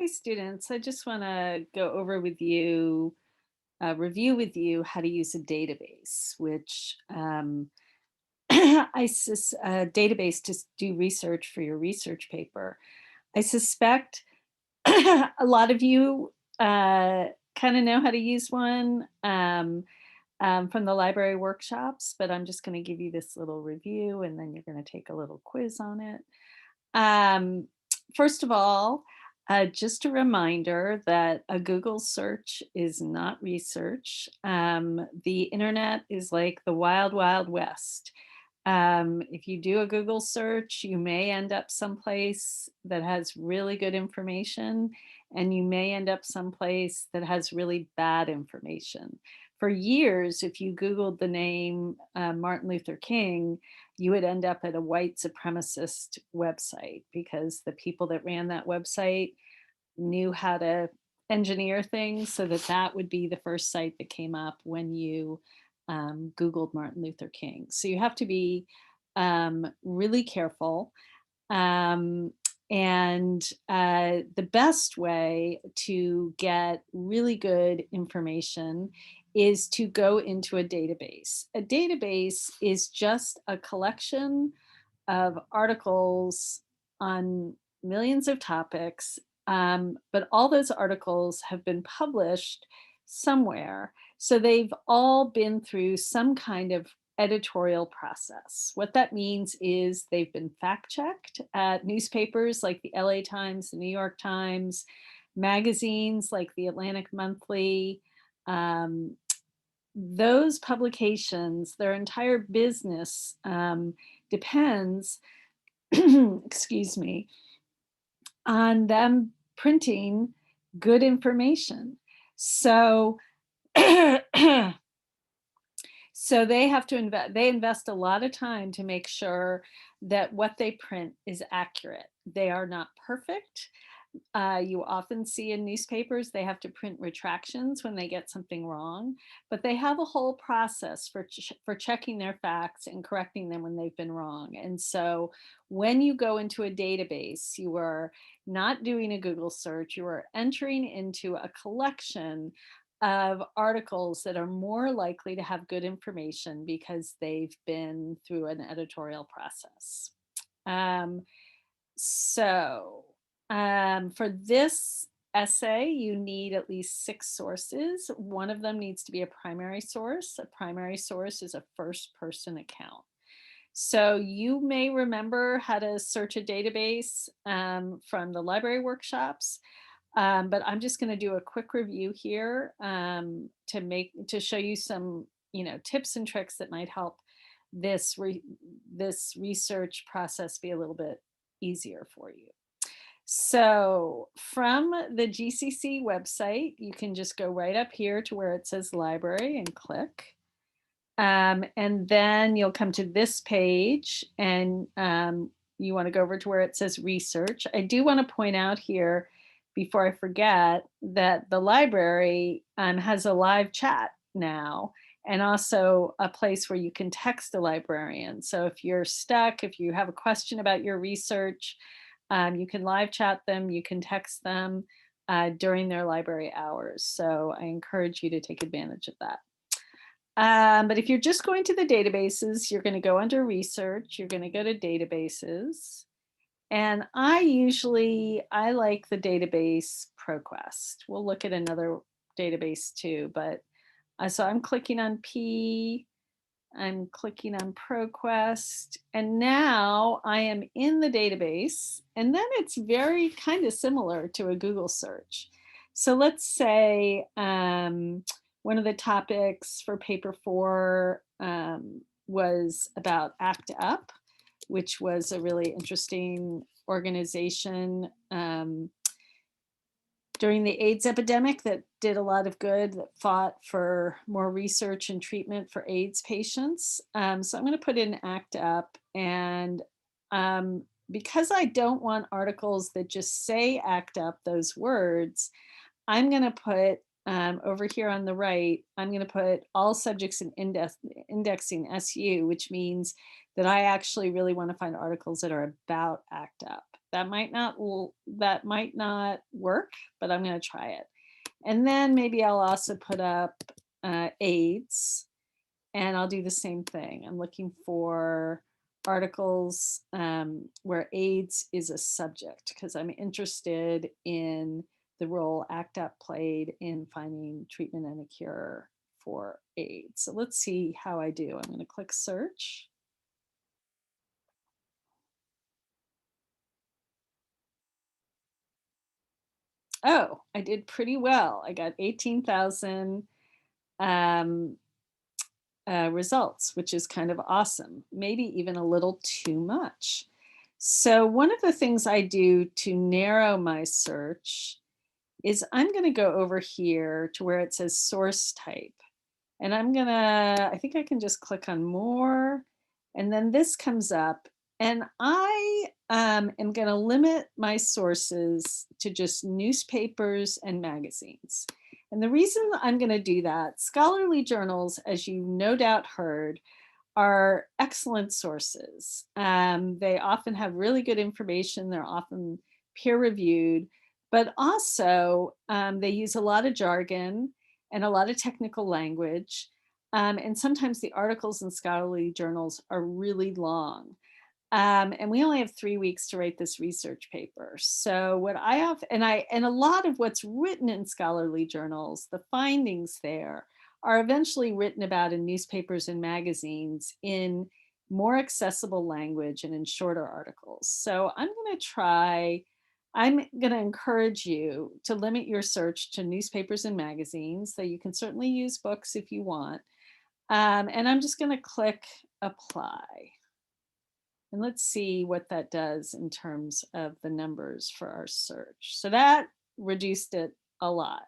Hi, students. I just want to go over with you, review with you how to use a database, which a database to do research for your research paper. I suspect a lot of you kind of know how to use one from the library workshops, but I'm just going to give you this little review and then you're going to take a little quiz on it. Um, First of all, just a reminder that a Google search is not research. The internet is like the wild, wild west. If you do a Google search, you may end up someplace that has really good information, and you may end up someplace that has really bad information. For years, if you Googled the name Martin Luther King, you would end up at a white supremacist website because the people that ran that website knew how to engineer things so that that would be the first site that came up when you Googled Martin Luther King. So you have to be really careful. Um, and the best way to get really good information is to go into a database. A database is just a collection of articles on millions of topics, but all those articles have been published somewhere. So they've all been through some kind of editorial process. What that means is they've been fact checked at newspapers like the LA Times, the New York Times, magazines like the Atlantic Monthly. Um, those publications, their entire business depends, excuse me, on them printing good information. So so they have to invest a lot of time to make sure that what they print is accurate. They are not perfect. You often see in newspapers they have to print retractions when they get something wrong, but they have a whole process for checking their facts and correcting them when they've been wrong. And so when you go into a database, you are not doing a Google search, you are entering into a collection of articles that are more likely to have good information because they've been through an editorial process. Um, for this essay, you need at least 6 sources. One of them needs to be a primary source. A primary source is a first person account. So you may remember how to search a database from the library workshops, but I'm just going to do a quick review here to show you some tips and tricks that might help this research process be a little bit easier for you. So from the GCC website, you can just go right up here to where it says library and click. And then you'll come to this page and you want to go over to where it says research. I do want to point out here before I forget that the library has a live chat now and also a place where you can text a librarian. So if you're stuck, if you have a question about your research, you can live chat them, you can text them during their library hours. So I encourage you to take advantage of that. But if you're just going to the databases, you're going to go under research, you're going to go to databases. And I like the database ProQuest. We'll look at another database too, but so I'm clicking on P, I'm clicking on ProQuest, and now I am in the database, and then it's very kind of similar to a Google search. So let's say one of the topics for paper 4 was about ACT UP, which was a really interesting organization during the AIDS epidemic that did a lot of good, that fought for more research and treatment for AIDS patients. So I'm going to put in ACT UP. And because I don't want articles that just say ACT UP, those words, I'm going to put over here on the right, I'm going to put all subjects in indexing SU, which means that I actually really want to find articles that are about ACT UP. That might not that might not work, but I'm going to try it. And then maybe I'll also put up AIDS, and I'll do the same thing. I'm looking for articles where AIDS is a subject because I'm interested in the role ACT UP played in finding treatment and a cure for AIDS. So let's see how I do. I'm going to click search. Oh, I did pretty well. I got 18,000 um, results, which is kind of awesome, maybe even a little too much. So one of the things I do to narrow my search is I'm going to go over here to where it says source type. And I think I can just click on more. And then this comes up. And I am going to limit my sources to just newspapers and magazines. And the reason I'm going to do that, scholarly journals, as you no doubt heard, are excellent sources. They often have really good information. They're often peer reviewed, but also they use a lot of jargon and a lot of technical language. And sometimes the articles in scholarly journals are really long. And we only have 3 weeks to write this research paper. So what I have, and a lot of what's written in scholarly journals, the findings there are eventually written about in newspapers and magazines in more accessible language and in shorter articles. So I'm going to encourage you to limit your search to newspapers and magazines, though you can certainly use books if you want. And I'm just going to click apply. And let's see what that does in terms of the numbers for our search. So that reduced it a lot.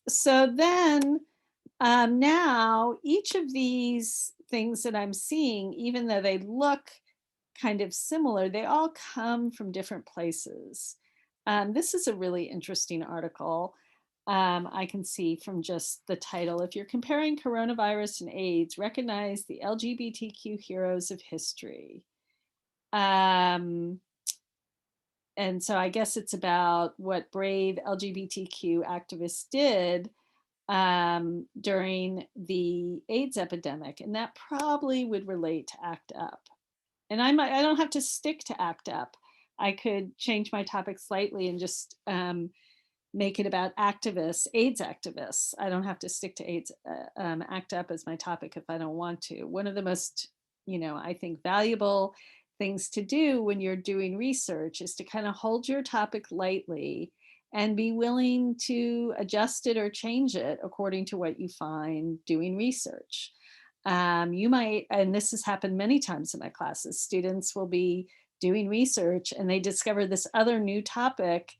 So then now each of these things that I'm seeing, even though they look kind of similar, they all come from different places. This is a really interesting article. I can see from just the title. If you're comparing coronavirus and AIDS, recognize the LGBTQ heroes of history. And so I guess it's about what brave LGBTQ activists did during the AIDS epidemic. And that probably would relate to ACT UP. And I don't have to stick to ACT UP. I could change my topic slightly and just make it about activists, AIDS activists. I don't have to stick to AIDS, ACT UP as my topic if I don't want to. One of the most, I think valuable things to do when you're doing research is to kind of hold your topic lightly and be willing to adjust it or change it according to what you find doing research. You might, and this has happened many times in my classes, students will be doing research and they discover this other new topic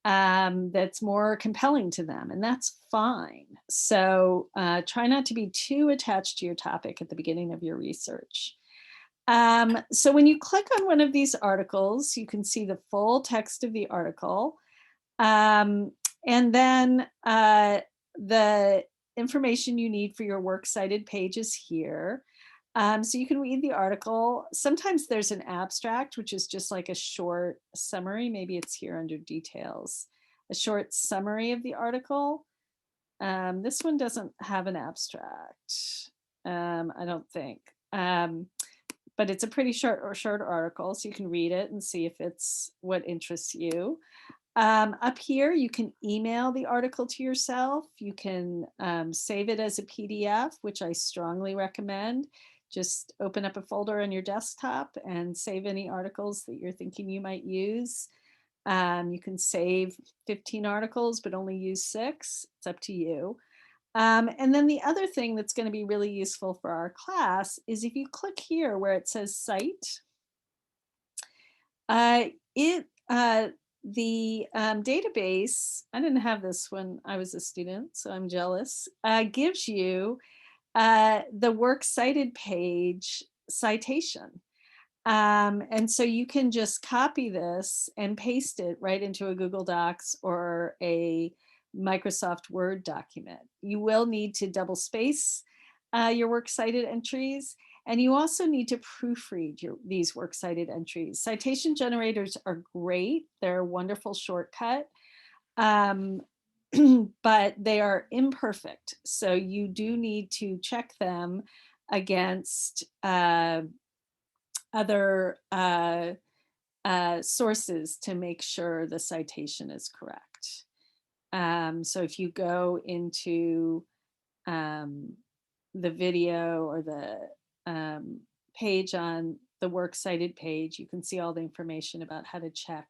that's more compelling to them, and that's fine. So try not to be too attached to your topic at the beginning of your research. So when you click on one of these articles, you can see the full text of the article. And then the information you need for your works cited page is here. So you can read the article. Sometimes there's an abstract, which is just like a short summary. Maybe it's here under details, a short summary of the article. This one doesn't have an abstract, I don't think. But it's a pretty short article, so you can read it and see if it's what interests you. Up here, you can email the article to yourself. You can save it as a PDF, which I strongly recommend. Just open up a folder on your desktop and save any articles that you're thinking you might use. You can save 15 articles, but only use 6. It's up to you. And then the other thing that's going to be really useful for our class is if you click here where it says cite, the database, I didn't have this when I was a student, so I'm jealous, gives you the works cited page citation. And so you can just copy this and paste it right into a Google Docs or a Microsoft Word document. You will need to double space your works cited entries. And you also need to proofread these works cited entries. Citation generators are great. They're a wonderful shortcut, um, but they are imperfect. So you do need to check them against other sources to make sure the citation is correct. So if you go into the video or the page on the works cited page, you can see all the information about how to check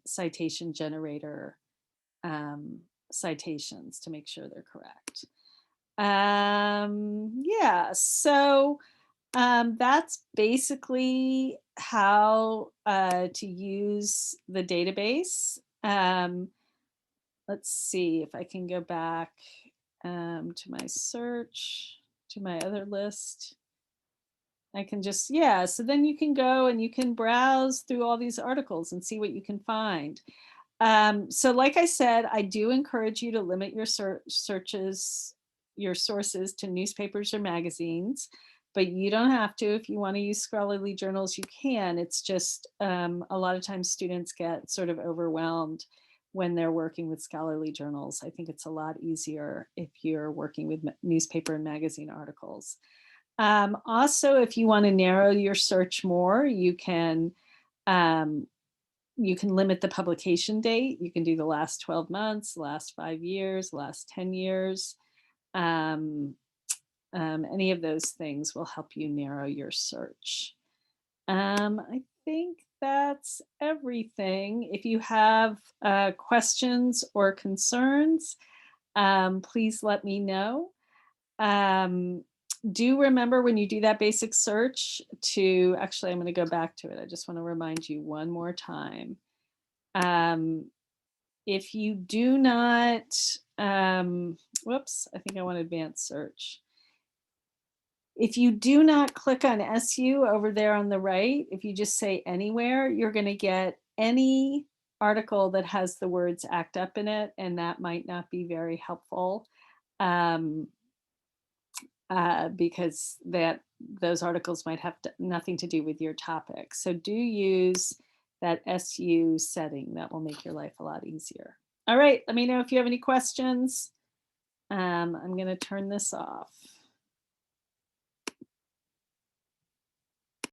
citation generator citations to make sure they're correct. Yeah, so that's basically how to use the database. Let's see if I can go back to my search, to my other list. I can just, yeah, so then you can go and you can browse through all these articles and see what you can find. So like I said, I do encourage you to limit your searches, your sources to newspapers or magazines, but you don't have to. If you want to use scholarly journals, you can. It's just a lot of times students get sort of overwhelmed when they're working with scholarly journals. I think it's a lot easier if you're working with newspaper and magazine articles. Also, if you want to narrow your search more, you can limit the publication date. You can do the last 12 months, last 5 years, last 10 years. Any of those things will help you narrow your search. I think that's everything. If you have questions or concerns, please let me know. Do remember when you do that basic search to, actually, I'm going to go back to it. I just want to remind you one more time. If you do not, whoops, I think I want advanced search. If you do not click on SU over there on the right, if you just say anywhere, you're going to get any article that has the words ACT UP in it, and that might not be very helpful. Because those articles might have nothing to do with your topic. So do use that SU setting. That will make your life a lot easier. All right, let me know if you have any questions. I'm going to turn this off.